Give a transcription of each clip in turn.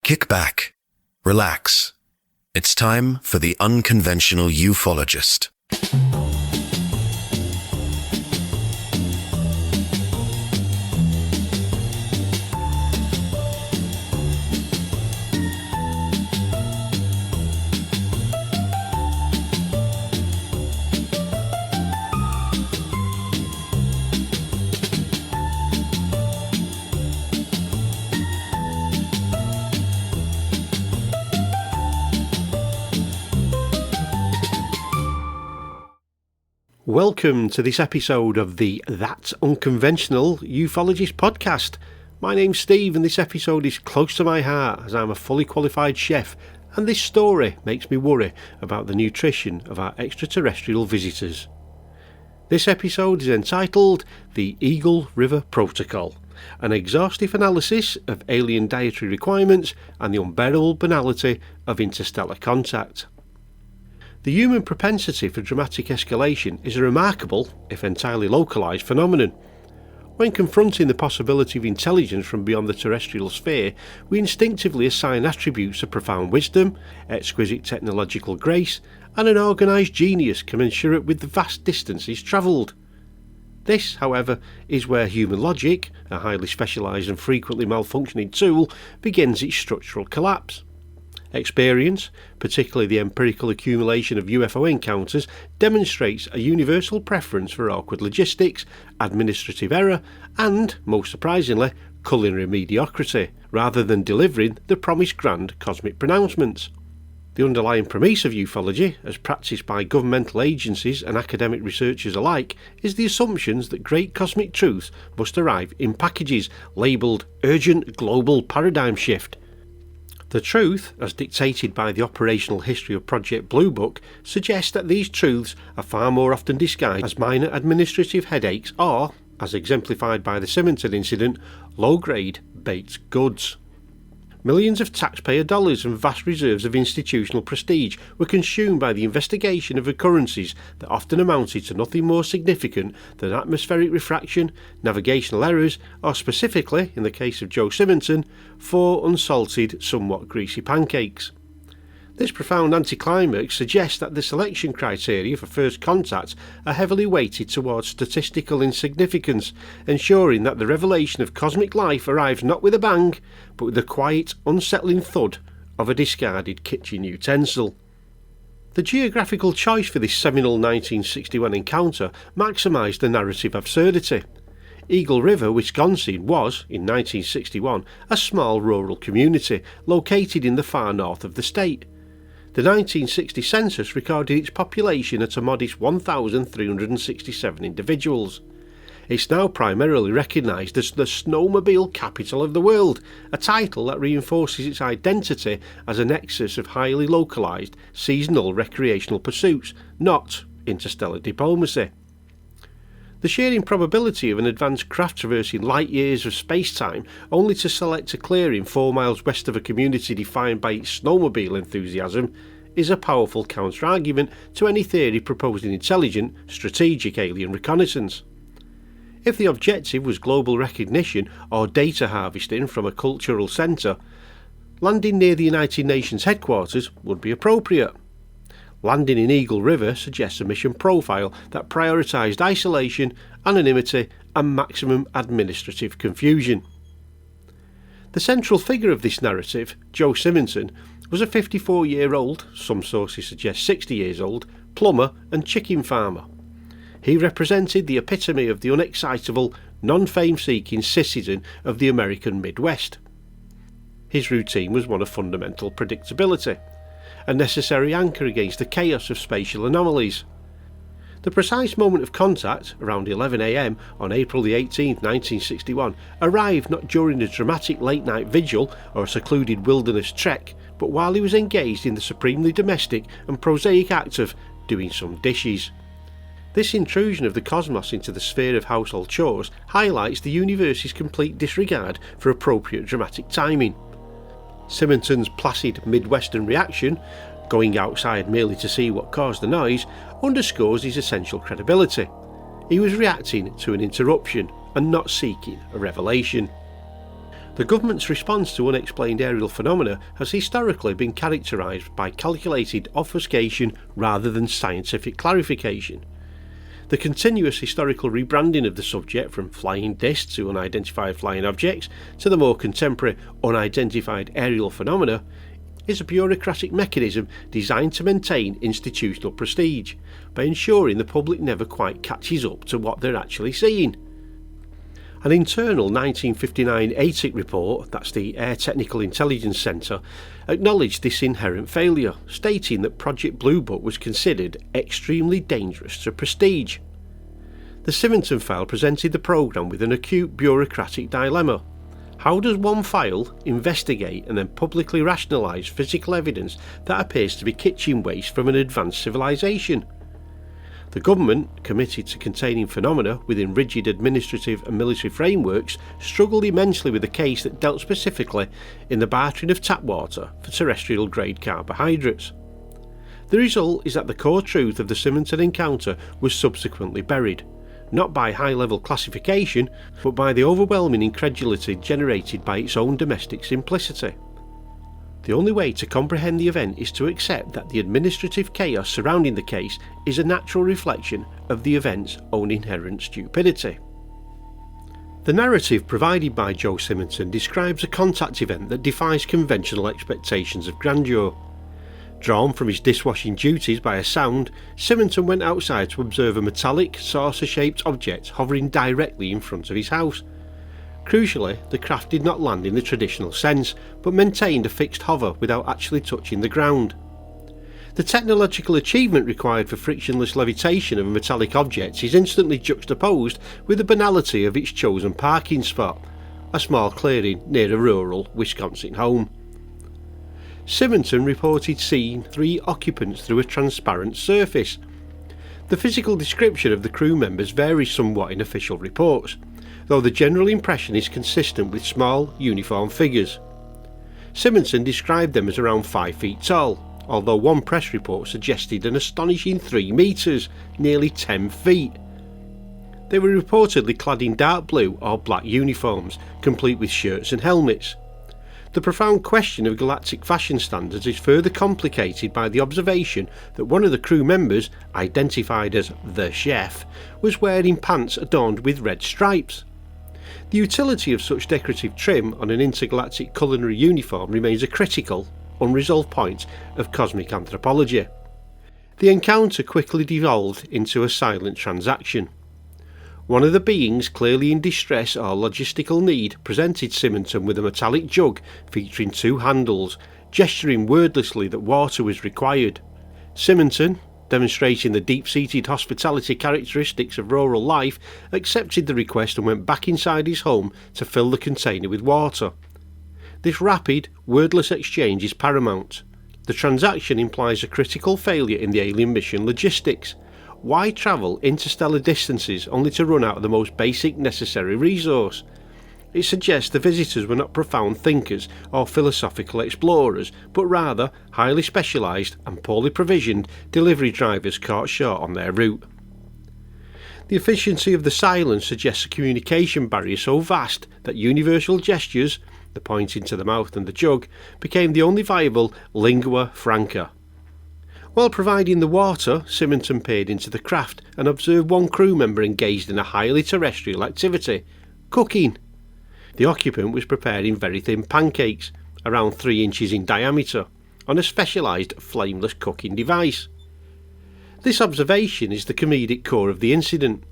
Kick back. Relax. It's time for the Unconventional Ufologist. Welcome to this episode of the That's Unconventional Ufologist podcast. My name's Steve and this episode is close to my heart as I'm a fully qualified chef and this story makes me worry about the nutrition of our extraterrestrial visitors. This episode is entitled The Eagle River Protocol, an exhaustive analysis of alien dietary requirements and the unbearable banality of interstellar contact. The human propensity for dramatic escalation is a remarkable, if entirely localised, phenomenon. When confronting the possibility of intelligence from beyond the terrestrial sphere, we instinctively assign attributes of profound wisdom, exquisite technological grace, and an organised genius commensurate with the vast distances travelled. This, however, is where human logic, a highly specialised and frequently malfunctioning tool, begins its structural collapse. Experience, particularly the empirical accumulation of UFO encounters, demonstrates a universal preference for awkward logistics, administrative error, and, most surprisingly, culinary mediocrity, rather than delivering the promised grand cosmic pronouncements. The underlying premise of ufology, as practiced by governmental agencies and academic researchers alike, is the assumptions that great cosmic truths must arrive in packages labelled Urgent Global Paradigm Shift. The truth, as dictated by the operational history of Project Blue Book, suggests that these truths are far more often disguised as minor administrative headaches or, as exemplified by the Simonton incident, low-grade baked goods. Millions of taxpayer dollars and vast reserves of institutional prestige were consumed by the investigation of occurrences that often amounted to nothing more significant than atmospheric refraction, navigational errors, or specifically, in the case of Joe Simonton, 4 unsalted, somewhat greasy pancakes. This profound anticlimax suggests that the selection criteria for first contact are heavily weighted towards statistical insignificance, ensuring that the revelation of cosmic life arrives not with a bang, but with the quiet, unsettling thud of a discarded kitchen utensil. The geographical choice for this seminal 1961 encounter maximised the narrative absurdity. Eagle River, Wisconsin was, in 1961, a small rural community located in the far north of the state. The 1960 census recorded its population at a modest 1,367 individuals. It's now primarily recognised as the snowmobile capital of the world, a title that reinforces its identity as a nexus of highly localised, seasonal recreational pursuits, not interstellar diplomacy. The sheer improbability of an advanced craft traversing light years of space-time only to select a clearing 4 miles west of a community defined by its snowmobile enthusiasm is a powerful counter-argument to any theory proposing intelligent, strategic alien reconnaissance. If the objective was global recognition or data harvesting from a cultural centre, landing near the United Nations headquarters would be appropriate. Landing in Eagle River suggests a mission profile that prioritised isolation, anonymity and maximum administrative confusion. The central figure of this narrative, Joe Simonton, was a 54-year-old, some sources suggest 60 years old, plumber and chicken farmer. He represented the epitome of the unexcitable, non-fame-seeking citizen of the American Midwest. His routine was one of fundamental predictability, a necessary anchor against the chaos of spatial anomalies. The precise moment of contact, around 11 a.m. on April 18, 1961, arrived not during a dramatic late-night vigil or a secluded wilderness trek, but while he was engaged in the supremely domestic and prosaic act of doing some dishes. This intrusion of the cosmos into the sphere of household chores highlights the universe's complete disregard for appropriate dramatic timing. Simonton's placid Midwestern reaction, going outside merely to see what caused the noise, underscores his essential credibility. He was reacting to an interruption and not seeking a revelation. The government's response to unexplained aerial phenomena has historically been characterised by calculated obfuscation rather than scientific clarification. The continuous historical rebranding of the subject from flying discs to unidentified flying objects to the more contemporary unidentified aerial phenomena is a bureaucratic mechanism designed to maintain institutional prestige by ensuring the public never quite catches up to what they're actually seeing. An internal 1959 ATIC report, that's the Air Technical Intelligence Centre, acknowledged this inherent failure, stating that Project Blue Book was considered extremely dangerous to prestige. The Simonton file presented the programme with an acute bureaucratic dilemma. How does one file investigate and then publicly rationalise physical evidence that appears to be kitchen waste from an advanced civilization? The government, committed to containing phenomena within rigid administrative and military frameworks, struggled immensely with a case that dealt specifically in the bartering of tap water for terrestrial grade carbohydrates. The result is that the core truth of the Simonton Encounter was subsequently buried, not by high-level classification, but by the overwhelming incredulity generated by its own domestic simplicity. The only way to comprehend the event is to accept that the administrative chaos surrounding the case is a natural reflection of the event's own inherent stupidity. The narrative provided by Joe Simonton describes a contact event that defies conventional expectations of grandeur. Drawn from his dishwashing duties by a sound, Simonton went outside to observe a metallic, saucer-shaped object hovering directly in front of his house. Crucially, the craft did not land in the traditional sense, but maintained a fixed hover without actually touching the ground. The technological achievement required for frictionless levitation of a metallic object is instantly juxtaposed with the banality of its chosen parking spot, a small clearing near a rural Wisconsin home. Simonton reported seeing 3 occupants through a transparent surface. The physical description of the crew members varies somewhat in official reports, though the general impression is consistent with small, uniform figures. Simonton described them as around 5 feet tall, although one press report suggested an astonishing 3 metres, nearly 10 feet. They were reportedly clad in dark blue or black uniforms, complete with shirts and helmets. The profound question of galactic fashion standards is further complicated by the observation that one of the crew members, identified as the chef, was wearing pants adorned with red stripes. The utility of such decorative trim on an intergalactic culinary uniform remains a critical, unresolved point of cosmic anthropology. The encounter quickly devolved into a silent transaction. One of the beings, clearly in distress or logistical need, presented Simonton with a metallic jug featuring 2 handles, gesturing wordlessly that water was required. Simonton, demonstrating the deep-seated hospitality characteristics of rural life, accepted the request and went back inside his home to fill the container with water. This rapid, wordless exchange is paramount. The transaction implies a critical failure in the alien mission logistics. Why travel interstellar distances only to run out of the most basic necessary resource? It suggests the visitors were not profound thinkers or philosophical explorers, but rather highly specialised and poorly provisioned delivery drivers caught short on their route. The efficiency of the silence suggests a communication barrier so vast that universal gestures, the pointing to the mouth and the jug, became the only viable lingua franca. While providing the water, Simonton peered into the craft and observed one crew member engaged in a highly terrestrial activity: cooking. The occupant was preparing very thin pancakes, around 3 inches in diameter, on a specialised flameless cooking device. This observation is the comedic core of the incident.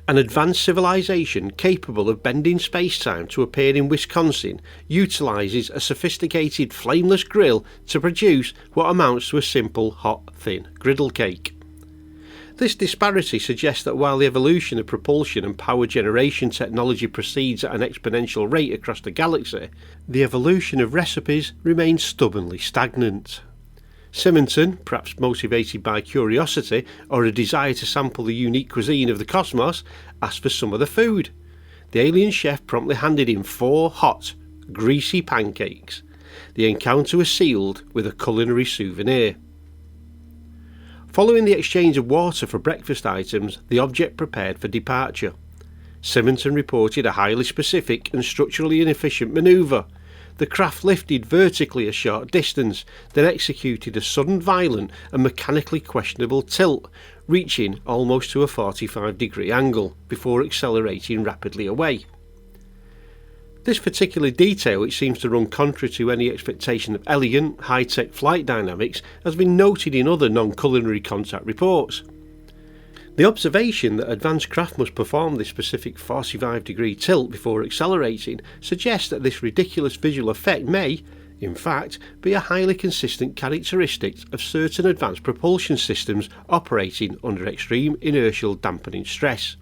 An advanced civilization capable of bending space-time to appear in Wisconsin utilises a sophisticated flameless grill to produce what amounts to a simple, hot, thin griddle cake. This disparity suggests that while the evolution of propulsion and power generation technology proceeds at an exponential rate across the galaxy, the evolution of recipes remains stubbornly stagnant. Simonton, perhaps motivated by curiosity or a desire to sample the unique cuisine of the cosmos, asked for some of the food. The alien chef promptly handed him 4 hot, greasy pancakes. The encounter was sealed with a culinary souvenir. Following the exchange of water for breakfast items, the object prepared for departure. Simonton reported a highly specific and structurally inefficient manoeuvre. The craft lifted vertically a short distance, then executed a sudden violent and mechanically questionable tilt, reaching almost to a 45-degree angle, before accelerating rapidly away. This particular detail, which seems to run contrary to any expectation of elegant, high-tech flight dynamics, has been noted in other non-culinary contact reports. The observation that advanced craft must perform this specific 45-degree tilt before accelerating suggests that this ridiculous visual effect may, in fact, be a highly consistent characteristic of certain advanced propulsion systems operating under extreme inertial dampening stress.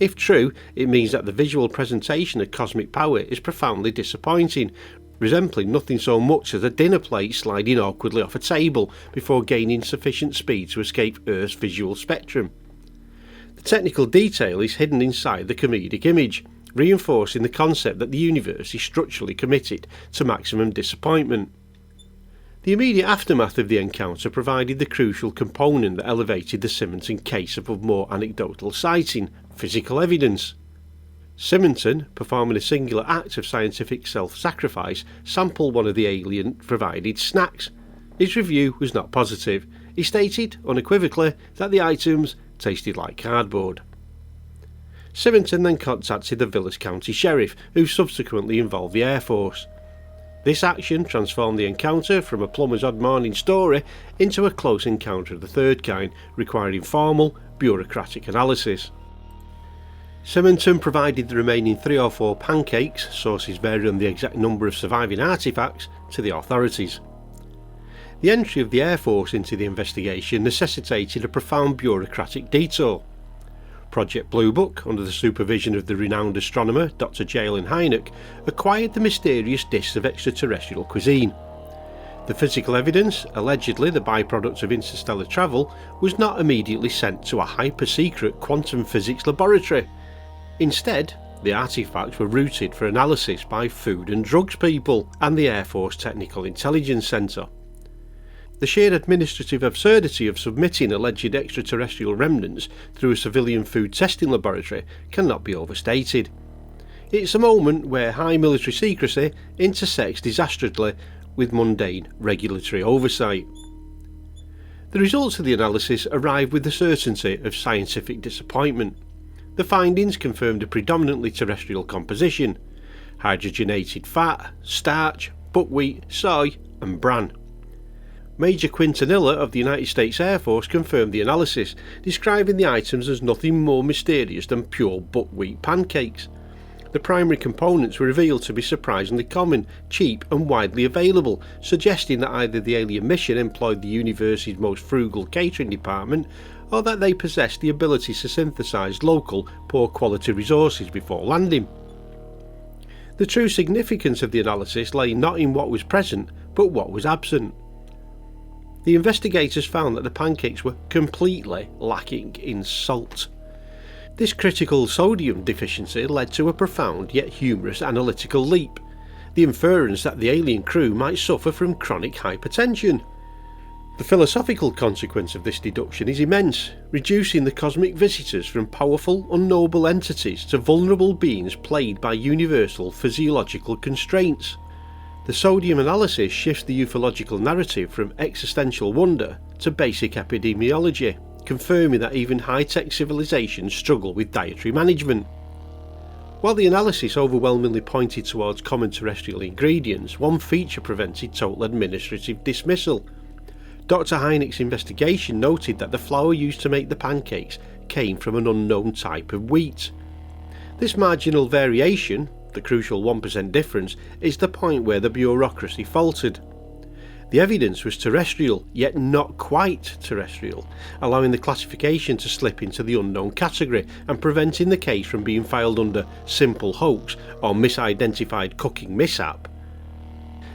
If true, it means that the visual presentation of cosmic power is profoundly disappointing, resembling nothing so much as a dinner plate sliding awkwardly off a table before gaining sufficient speed to escape Earth's visual spectrum. The technical detail is hidden inside the comedic image, reinforcing the concept that the universe is structurally committed to maximum disappointment. The immediate aftermath of the encounter provided the crucial component that elevated the Simonton case above more anecdotal citing: physical evidence. Simonton, performing a singular act of scientific self-sacrifice, sampled one of the alien-provided snacks. His review was not positive. He stated, unequivocally, that the items tasted like cardboard. Simonton then contacted the Vilas County Sheriff, who subsequently involved the Air Force. This action transformed the encounter from a plumber's odd morning story into a close encounter of the third kind, requiring formal, bureaucratic analysis. Simonton provided the remaining 3 or 4 pancakes, sources vary on the exact number of surviving artefacts, to the authorities. The entry of the Air Force into the investigation necessitated a profound bureaucratic detour. Project Blue Book, under the supervision of the renowned astronomer Dr. J.L. Hynek, acquired the mysterious discs of extraterrestrial cuisine. The physical evidence, allegedly the byproduct of interstellar travel, was not immediately sent to a hyper-secret quantum physics laboratory. Instead, the artefacts were routed for analysis by Food and Drugs people and the Air Force Technical Intelligence Center. The sheer administrative absurdity of submitting alleged extraterrestrial remnants through a civilian food testing laboratory cannot be overstated. It's a moment where high military secrecy intersects disastrously with mundane regulatory oversight. The results of the analysis arrived with the certainty of scientific disappointment. The findings confirmed a predominantly terrestrial composition: hydrogenated fat, starch, buckwheat, soy and bran. Major Quintanilla of the United States Air Force confirmed the analysis, describing the items as nothing more mysterious than pure buckwheat pancakes. The primary components were revealed to be surprisingly common, cheap and widely available, suggesting that either the alien mission employed the universe's most frugal catering department, or that they possessed the ability to synthesize local, poor-quality resources before landing. The true significance of the analysis lay not in what was present, but what was absent. The investigators found that the pancakes were completely lacking in salt. This critical sodium deficiency led to a profound yet humorous analytical leap: the inference that the alien crew might suffer from chronic hypertension. The philosophical consequence of this deduction is immense, reducing the cosmic visitors from powerful, unknowable entities to vulnerable beings plagued by universal physiological constraints. The sodium analysis shifts the ufological narrative from existential wonder to basic epidemiology, confirming that even high-tech civilizations struggle with dietary management. While the analysis overwhelmingly pointed towards common terrestrial ingredients, one feature prevented total administrative dismissal. Dr. Hynek's investigation noted that the flour used to make the pancakes came from an unknown type of wheat. This marginal variation, the crucial 1% difference, is the point where the bureaucracy faltered. The evidence was terrestrial, yet not quite terrestrial, allowing the classification to slip into the unknown category and preventing the case from being filed under simple hoax or misidentified cooking mishap.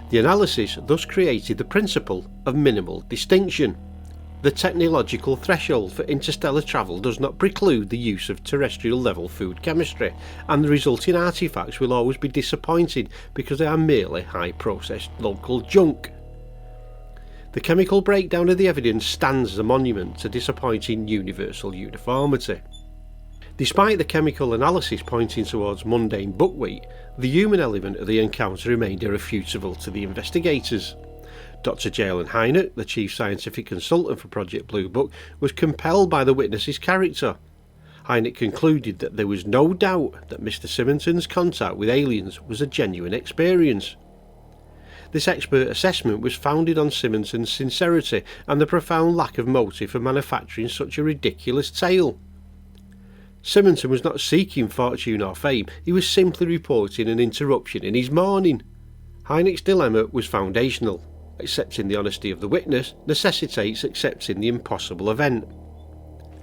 The analysis thus created the principle of minimal distinction. The technological threshold for interstellar travel does not preclude the use of terrestrial-level food chemistry, and the resulting artefacts will always be disappointing because they are merely high-processed local junk. The chemical breakdown of the evidence stands as a monument to disappointing universal uniformity. Despite the chemical analysis pointing towards mundane buckwheat, the human element of the encounter remained irrefutable to the investigators. Dr. Jalen Hynek, the chief scientific consultant for Project Blue Book, was compelled by the witness's character. Hynek concluded that there was no doubt that Mr. Simonton's contact with aliens was a genuine experience. This expert assessment was founded on Simonton's sincerity and the profound lack of motive for manufacturing such a ridiculous tale. Simonton was not seeking fortune or fame, he was simply reporting an interruption in his morning. Hynek's dilemma was foundational. Accepting the honesty of the witness necessitates accepting the impossible event.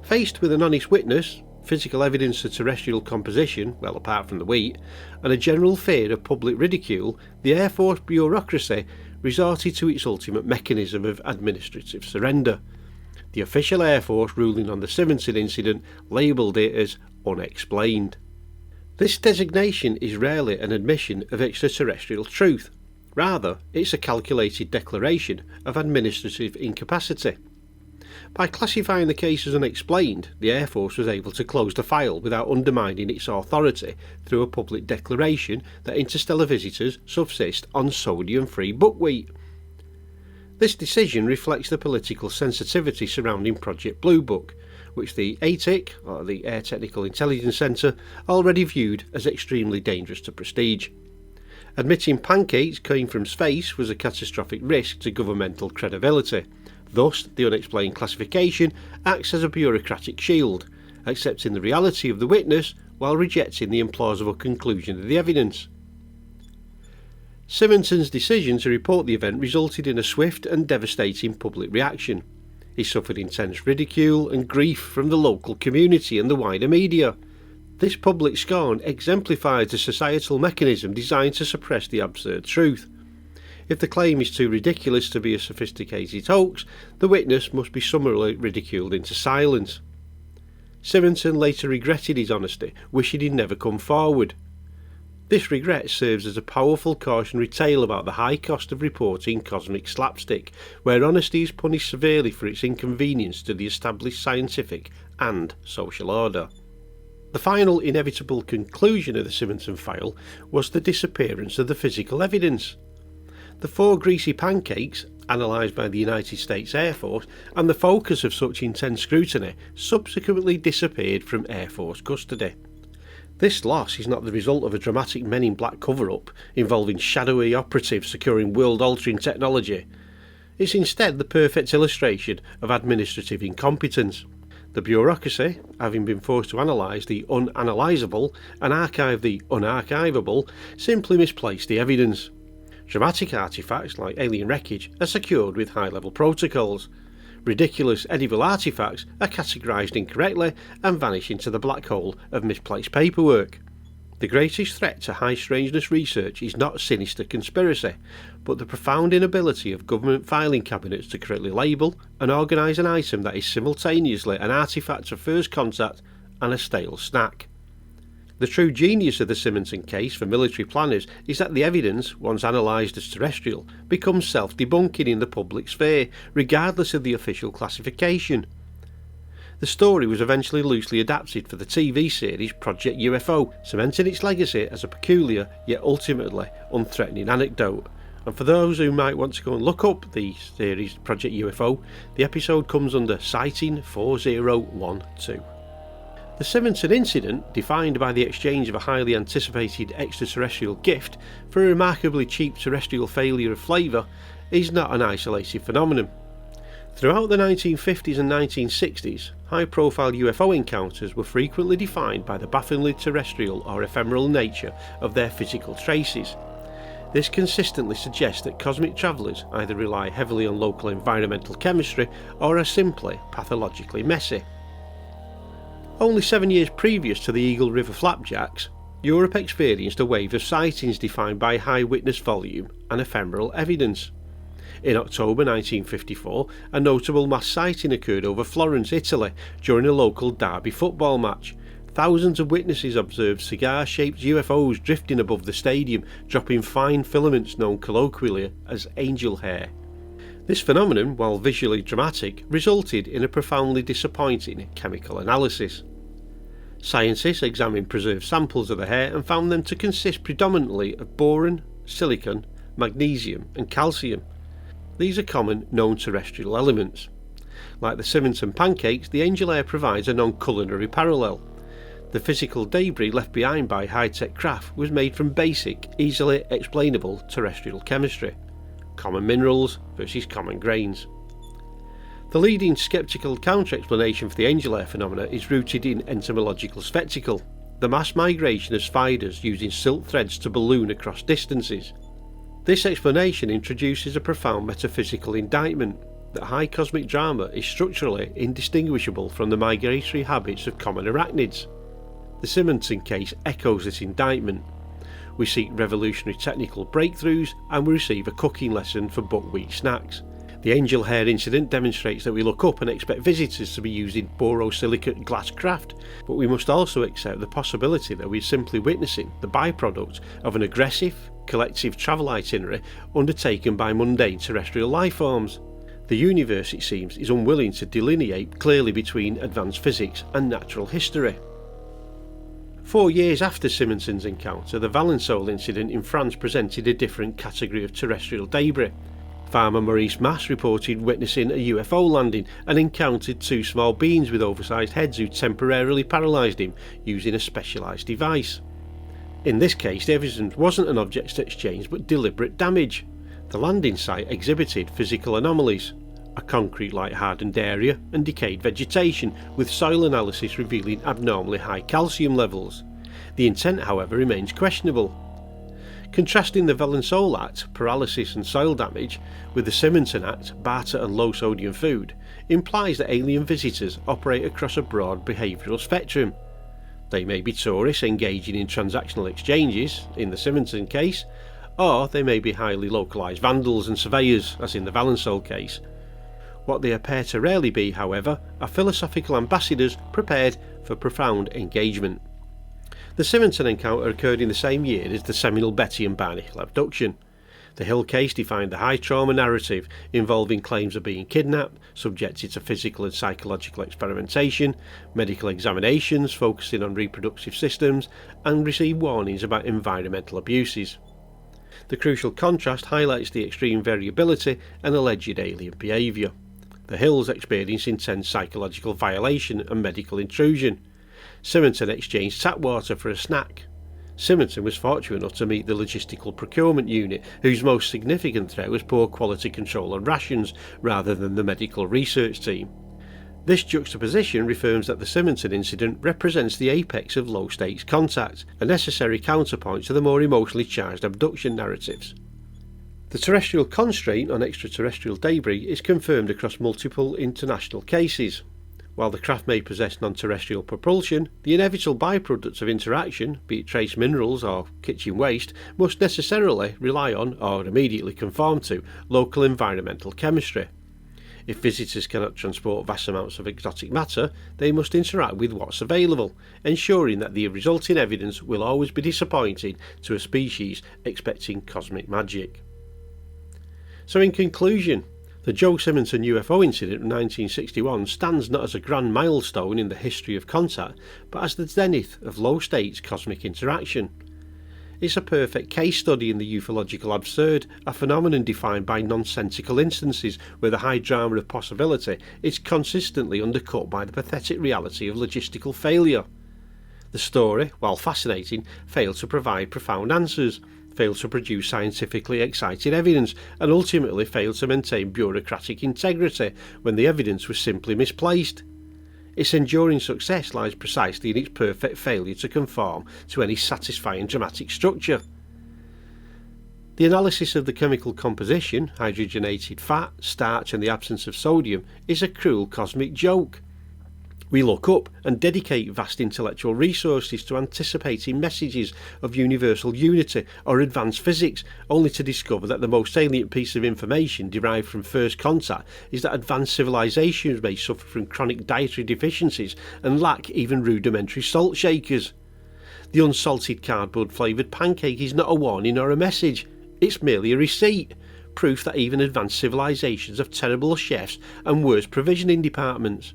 Faced with an honest witness, physical evidence of terrestrial composition, well apart from the wheat, and a general fear of public ridicule, the Air Force bureaucracy resorted to its ultimate mechanism of administrative surrender. The official Air Force ruling on the Simonton incident labelled it as unexplained. This designation is rarely an admission of extraterrestrial truth. Rather, it's a calculated declaration of administrative incapacity. By classifying the case as unexplained, the Air Force was able to close the file without undermining its authority through a public declaration that interstellar visitors subsist on sodium-free buckwheat. This decision reflects the political sensitivity surrounding Project Blue Book, which the ATIC, or the Air Technical Intelligence Centre, already viewed as extremely dangerous to prestige. Admitting pancakes came from space was a catastrophic risk to governmental credibility. Thus, the unexplained classification acts as a bureaucratic shield, accepting the reality of the witness while rejecting the implausible conclusion of the evidence. Simonton's decision to report the event resulted in a swift and devastating public reaction. He suffered intense ridicule and grief from the local community and the wider media. This public scorn exemplifies a societal mechanism designed to suppress the absurd truth. If the claim is too ridiculous to be a sophisticated hoax, the witness must be summarily ridiculed into silence. Simonton later regretted his honesty, wishing he'd never come forward. This regret serves as a powerful cautionary tale about the high cost of reporting cosmic slapstick, where honesty is punished severely for its inconvenience to the established scientific and social order. The final inevitable conclusion of the Simonton file was the disappearance of the physical evidence. The 4 greasy pancakes, analysed by the United States Air Force, and the focus of such intense scrutiny, subsequently disappeared from Air Force custody. This loss is not the result of a dramatic Men in Black cover-up involving shadowy operatives securing world-altering technology. It's instead the perfect illustration of administrative incompetence. The bureaucracy, having been forced to analyse the unanalysable and archive the unarchivable, simply misplaced the evidence. Dramatic artefacts like alien wreckage are secured with high-level protocols. Ridiculous edible artefacts are categorised incorrectly and vanish into the black hole of misplaced paperwork. The greatest threat to high strangeness research is not sinister conspiracy, but the profound inability of government filing cabinets to correctly label and organise an item that is simultaneously an artefact of first contact and a stale snack. The true genius of the Simonton case for military planners is that the evidence, once analysed as terrestrial, becomes self-debunking in the public sphere, regardless of the official classification. The story was eventually loosely adapted for the TV series Project UFO, cementing its legacy as a peculiar yet ultimately unthreatening anecdote. And for those who might want to go and look up the series Project UFO, the episode comes under Sighting 4012. The Simonton incident, defined by the exchange of a highly anticipated extraterrestrial gift for a remarkably cheap terrestrial failure of flavour, is not an isolated phenomenon. Throughout the 1950s and 1960s, high-profile UFO encounters were frequently defined by the bafflingly terrestrial or ephemeral nature of their physical traces. This consistently suggests that cosmic travellers either rely heavily on local environmental chemistry or are simply pathologically messy. Only 7 years previous to the Eagle River Flapjacks, Europe experienced a wave of sightings defined by high witness volume and ephemeral evidence. In October 1954, a notable mass sighting occurred over Florence, Italy, during a local derby football match. Thousands of witnesses observed cigar-shaped UFOs drifting above the stadium, dropping fine filaments known colloquially as angel hair. This phenomenon, while visually dramatic, resulted in a profoundly disappointing chemical analysis. Scientists examined preserved samples of the hair and found them to consist predominantly of boron, silicon, magnesium and calcium. These are common known terrestrial elements. Like the Simonton pancakes, the angel hair provides a non-culinary parallel. The physical debris left behind by high-tech craft was made from basic, easily explainable terrestrial chemistry. Common minerals versus common grains. The leading sceptical counter-explanation for the angel hair phenomena is rooted in entomological spectacle, the mass migration of spiders using silk threads to balloon across distances. This explanation introduces a profound metaphysical indictment that high cosmic drama is structurally indistinguishable from the migratory habits of common arachnids. The Simonton case echoes this indictment. We seek revolutionary technical breakthroughs and we receive a cooking lesson for buckwheat snacks. The angel hair incident demonstrates that we look up and expect visitors to be using borosilicate glass craft, but we must also accept the possibility that we're simply witnessing the byproduct of an aggressive, collective travel itinerary undertaken by mundane terrestrial life forms. The universe, it seems, is unwilling to delineate clearly between advanced physics and natural history. 4 years after Simonton's encounter, the Valençol incident in France presented a different category of terrestrial debris. Farmer Maurice Mass reported witnessing a UFO landing and encountered two small beings with oversized heads who temporarily paralysed him using a specialised device. In this case, the evidence wasn't an objects exchange but deliberate damage. The landing site exhibited physical anomalies, a concrete-like hardened area and decayed vegetation, with soil analysis revealing abnormally high calcium levels. The intent, however, remains questionable. Contrasting the Valençol Act, paralysis and soil damage, with the Simonton Act, barter and low-sodium food, implies that alien visitors operate across a broad behavioural spectrum. They may be tourists engaging in transactional exchanges, in the Simonton case, or they may be highly localised vandals and surveyors, as in the Valençol case. What they appear to rarely be, however, are philosophical ambassadors prepared for profound engagement. The Simonton encounter occurred in the same year as the seminal Betty and Barney Hill abduction. The Hill case defined the high trauma narrative involving claims of being kidnapped, subjected to physical and psychological experimentation, medical examinations focusing on reproductive systems, and received warnings about environmental abuses. The crucial contrast highlights the extreme variability and alleged alien behaviour. The Hills experienced intense psychological violation and medical intrusion. Simonton exchanged tap water for a snack. Simonton was fortunate enough to meet the logistical procurement unit, whose most significant threat was poor quality control on rations rather than the medical research team. This juxtaposition reaffirms that the Simonton incident represents the apex of low-stakes contact, a necessary counterpoint to the more emotionally charged abduction narratives. The terrestrial constraint on extraterrestrial debris is confirmed across multiple international cases. While the craft may possess non-terrestrial propulsion, the inevitable byproducts of interaction, be it trace minerals or kitchen waste, must necessarily rely on, or immediately conform to, local environmental chemistry. If visitors cannot transport vast amounts of exotic matter, they must interact with what's available, ensuring that the resulting evidence will always be disappointing to a species expecting cosmic magic. So in conclusion, the Joe Simonton UFO incident of 1961 stands not as a grand milestone in the history of contact, but as the zenith of low-stakes cosmic interaction. It's a perfect case study in the ufological absurd, a phenomenon defined by nonsensical instances where the high drama of possibility is consistently undercut by the pathetic reality of logistical failure. The story, while fascinating, failed to provide profound answers, failed to produce scientifically exciting evidence, and ultimately failed to maintain bureaucratic integrity when the evidence was simply misplaced. Its enduring success lies precisely in its perfect failure to conform to any satisfying dramatic structure. The analysis of the chemical composition, hydrogenated fat, starch and the absence of sodium, is a cruel cosmic joke. We look up and dedicate vast intellectual resources to anticipating messages of universal unity or advanced physics, only to discover that the most salient piece of information derived from first contact is that advanced civilizations may suffer from chronic dietary deficiencies and lack even rudimentary salt shakers. The unsalted cardboard flavoured pancake is not a warning or a message, it's merely a receipt, proof that even advanced civilizations have terrible chefs and worse provisioning departments.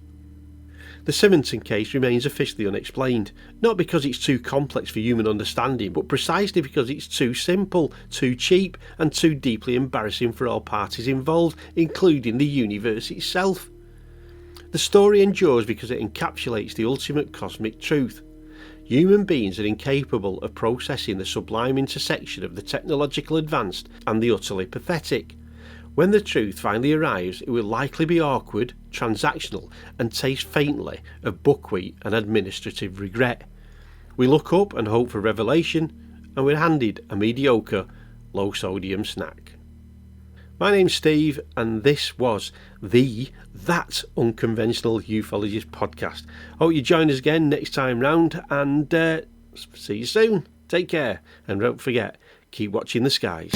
The Simonton case remains officially unexplained, not because it's too complex for human understanding, but precisely because it's too simple, too cheap, and too deeply embarrassing for all parties involved, including the universe itself. The story endures because it encapsulates the ultimate cosmic truth. Human beings are incapable of processing the sublime intersection of the technological advanced and the utterly pathetic. When the truth finally arrives, it will likely be awkward, transactional, and taste faintly of buckwheat and administrative regret. We look up and hope for revelation, and we're handed a mediocre, low-sodium snack. My name's Steve, and this was That Unconventional Ufologist podcast. Hope you join us again next time round, and see you soon. Take care, and don't forget, keep watching the skies.